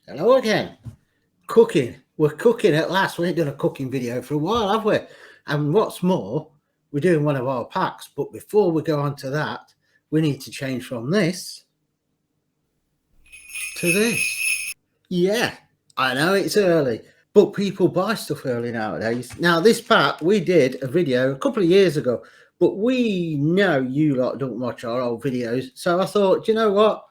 Hello again. Cooking. We're cooking at last. We ain't done a cooking video for a while, have we? And what's more, we're doing one of our packs. But before we go on to that, we need to change from this to this. Yeah, I know it's early, but people buy stuff early nowadays. Now, this pack, we did a video a couple of years ago, but we know you lot don't watch our old videos. So I thought, you know what?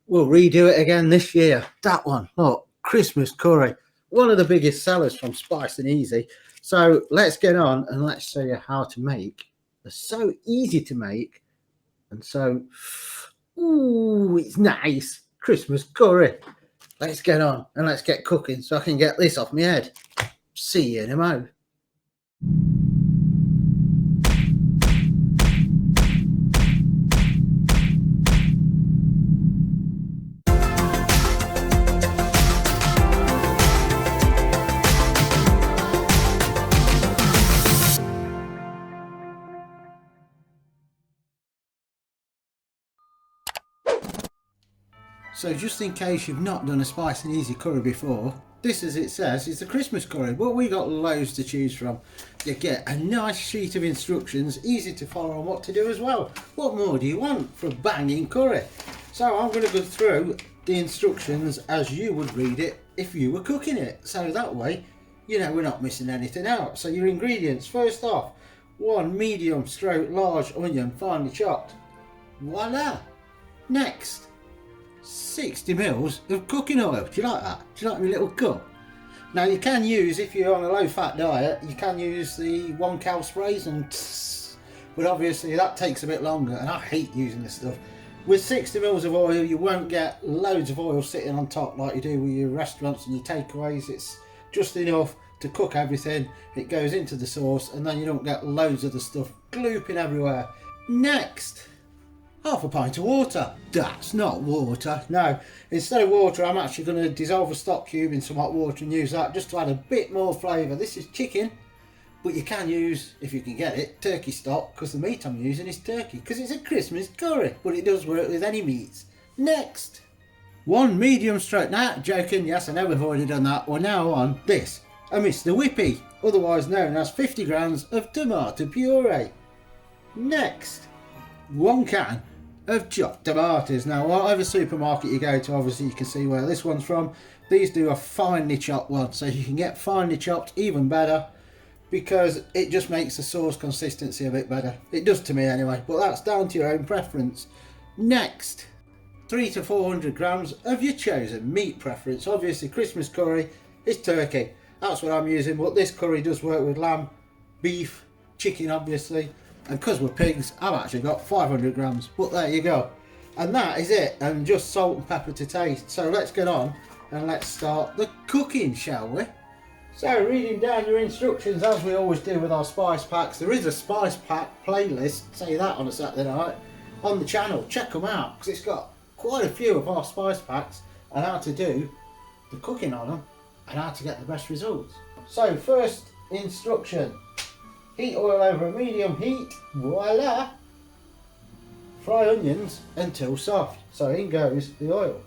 We'll redo it again this year. That one, look, Christmas curry, one of the biggest sellers from Spice and Eazy. So let's get on and let's show you how to make. They're so easy to make, and so, ooh, it's nice. Christmas curry. Let's get on and let's get cooking so I can get this off my head. See you in a mo. So just in case you've not done a Spice and Eazy curry before, this, as it says, is the Christmas curry, but we got loads to choose from. You get a nice sheet of instructions, easy to follow on what to do as well. What more do you want for a banging curry? So I'm going to go through the instructions as you would read it if you were cooking it. So that way, you know, we're not missing anything out. So your ingredients, first off, 1 medium stroke large onion finely chopped. Voila! Next, 60 mils of cooking oil. Do you like that? Do you like my little cup? Now you can use, if you're on a low fat diet, you can use the 1 cal sprays and but obviously that takes a bit longer and I hate using this stuff. With 60 mils of oil you won't get loads of oil sitting on top like you do with your restaurants and your takeaways. It's just enough to cook everything. It goes into the sauce and then you don't get loads of the stuff glooping everywhere. Next, half a pint of water. That's not water. No, instead of water, I'm actually going to dissolve a stock cube in some hot water and use that just to add a bit more flavour. This is chicken, but you can use, if you can get it, turkey stock, because the meat I'm using is turkey, because it's a Christmas curry, but it does work with any meats. Next, 1 medium stroke. Now, joking, yes, I know we've already done that. We're now on this, a Mr. Whippy, otherwise known as 50 grams of tomato puree. Next, 1 can of chopped tomatoes. Now, whatever supermarket you go to, obviously you can see where this one's from. These do a finely chopped one, so you can get finely chopped even better, because it just makes the sauce consistency a bit better. It does to me anyway, but that's down to your own preference. Next, 300 to 400 grams of your chosen meat preference. Obviously Christmas curry is turkey, that's what I'm using, but this curry does work with lamb, beef, chicken obviously. And because we're pigs, I've actually got 500 grams, but there you go. And that is it, and just salt and pepper to taste. So let's get on and let's start the cooking, shall we? So reading down your instructions, as we always do with our spice packs, there is a spice pack playlist, say that on a Saturday night, on the channel. Check them out, because it's got quite a few of our spice packs and how to do the cooking on them and how to get the best results. So first instruction. Heat oil over a medium heat, voila! Fry onions until soft, so in goes the oil.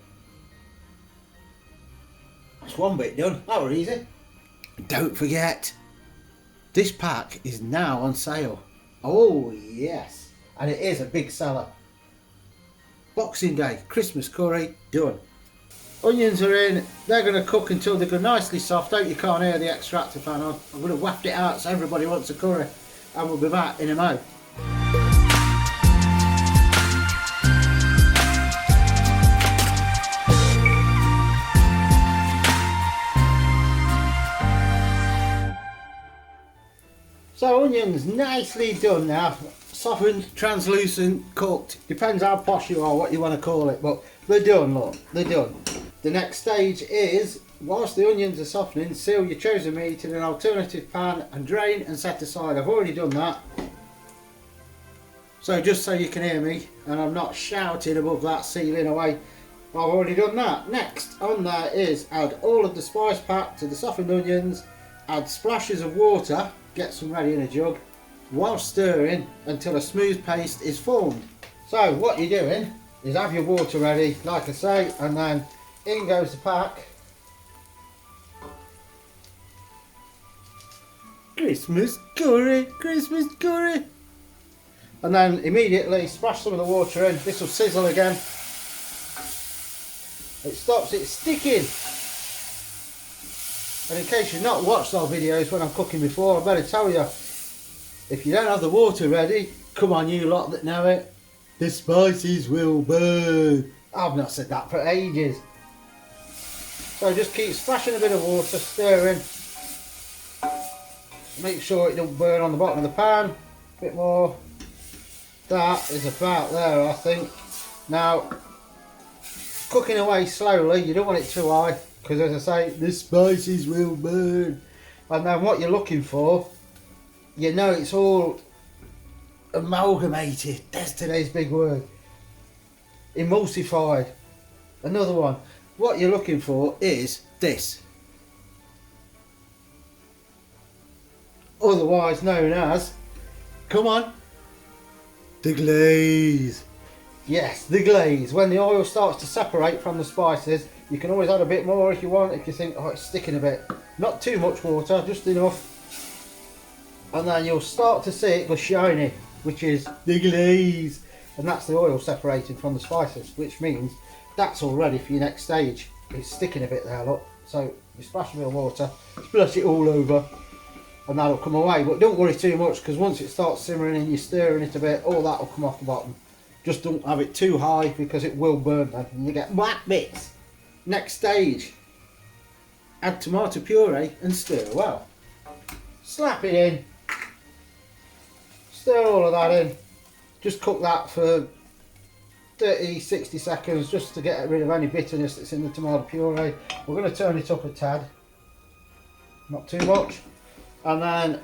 That's one bit done, that were easy. Don't forget, this pack is now on sale. Oh yes, and it is a big seller. Boxing Day, Christmas curry, done. Onions are in, they're going to cook until they go nicely soft. Hope you can't hear the extractor fan on. I'm going to waft it out so everybody wants a curry, and we'll be back in a mo. So onions nicely done now, softened, translucent, cooked, depends how posh you are, what you want to call it, but they're done, look, they're done. The next stage is, whilst the onions are softening, seal your chosen meat in an alternative pan and drain and set aside. I've already done that. So just so you can hear me and I'm not shouting above that sealing away, I've already done that. Next on there is add all of the spice pack to the softened onions, add splashes of water, get some ready in a jug, while stirring until a smooth paste is formed. So what you're doing is have your water ready, like I say, and then in goes the pack, Christmas curry, Christmas curry. And then immediately splash some of the water in. This will sizzle again. It stops it sticking. And in case you've not watched our videos when I'm cooking before, I better tell you, if you don't have the water ready, come on you lot that know it, the spices will burn. I've not said that for ages. So just keep splashing a bit of water, stirring. Make sure it don't burn on the bottom of the pan. A bit more. That is about there, I think. Now, cooking away slowly, you don't want it too high, because as I say, the spices will burn. And then what you're looking for, you know it's all amalgamated. That's today's big word. Emulsified. Another one. What you're looking for is this. Otherwise known as, come on, the glaze. Yes, the glaze. When the oil starts to separate from the spices, you can always add a bit more if you want, if you think, oh, it's sticking a bit. Not too much water, just enough. And then you'll start to see it go shiny, which is the glaze. And that's the oil separating from the spices, which means that's all ready for your next stage. It's sticking a bit there, look. So you splash a bit of water, splash it all over, and that'll come away. But don't worry too much, because once it starts simmering and you're stirring it a bit, all that will come off the bottom. Just don't have it too high, because it will burn then and you get black bits. Next stage, add tomato puree and stir well. Slap it in, stir all of that in. Just cook that for 30-60 seconds just to get rid of any bitterness that's in the tomato puree. We're going to turn it up a tad, not too much, and then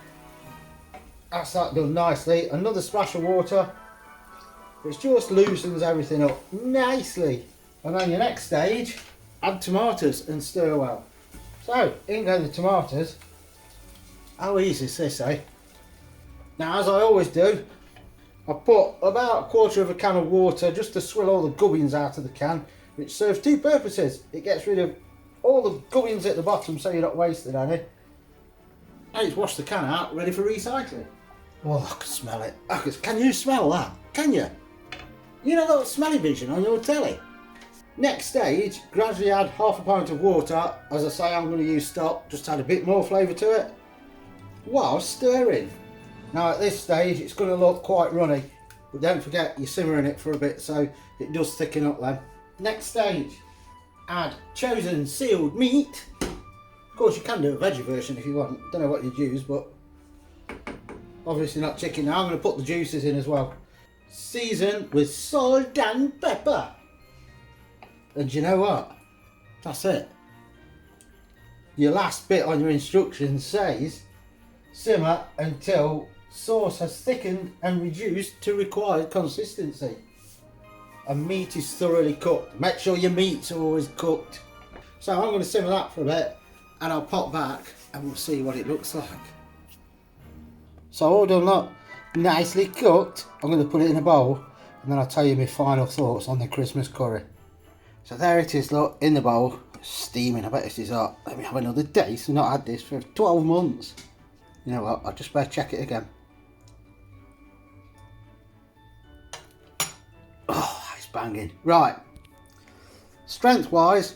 that's that done nicely. Another splash of water, which just loosens everything up nicely. And then your next stage, add tomatoes and stir well. So in go the tomatoes. How easy is this, eh? Now, as I always do, I put about 1/4 of a can of water just to swill all the gubbins out of the can, which serves two purposes. It gets rid of all the gubbins at the bottom so you're not wasting any. And it's washed the can out, ready for recycling. Oh, I can smell it. Can you smell that? Can you? You know that smelly vision on your telly? Next stage, gradually add 1/2 pint of water. As I say, I'm going to use stock, just add a bit more flavour to it, while stirring. Now at this stage it's going to look quite runny, but don't forget you're simmering it for a bit so it does thicken up then. Next stage, add chosen sealed meat. Of course you can do a veggie version if you want, don't know what you'd use, but obviously not chicken. Now I'm going to put the juices in as well. Season with salt and pepper. And you know what? That's it. Your last bit on your instructions says simmer until sauce has thickened and reduced to required consistency. And meat is thoroughly cooked. Make sure your meat's always cooked. So I'm going to simmer that for a bit and I'll pop back and we'll see what it looks like. So all done up, nicely cooked. I'm going to put it in a bowl and then I'll tell you my final thoughts on the Christmas curry. So there it is, look, in the bowl, steaming. I bet this is hot. Let me have another taste. I've not had this for 12 months. You know what, I'll just better check it again. Oh, it's banging. Right, strength wise,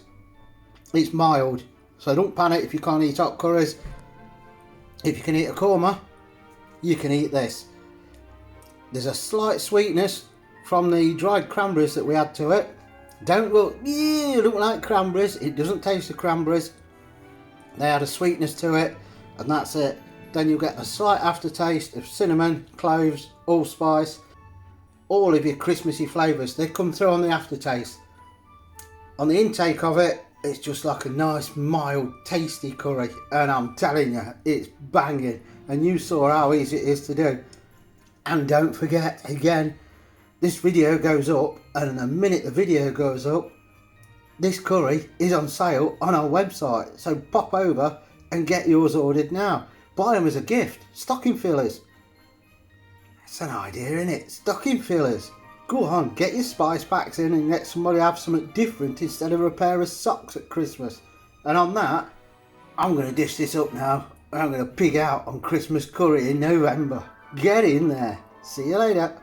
it's mild. So don't panic if you can't eat hot curries. If you can eat a korma, you can eat this. There's a slight sweetness from the dried cranberries that we add to it. Don't look, I don't like cranberries. It doesn't taste of cranberries. They add a sweetness to it and that's it. Then you'll get a slight aftertaste of cinnamon, cloves, allspice, all of your Christmassy flavours. They come through on the aftertaste. On the intake of it, it's just like a nice, mild, tasty curry. And I'm telling you, it's banging. And you saw how easy it is to do. And don't forget, again, this video goes up, and the minute the video goes up, this curry is on sale on our website. So pop over and get yours ordered now. Buy them as a gift. Stocking fillers. That's an idea, isn't it? Stocking fillers. Go on, get your spice packs in and let somebody have something different instead of a pair of socks at Christmas. And on that, I'm going to dish this up now I'm going to pig out on Christmas curry in November. Get in there. See you later.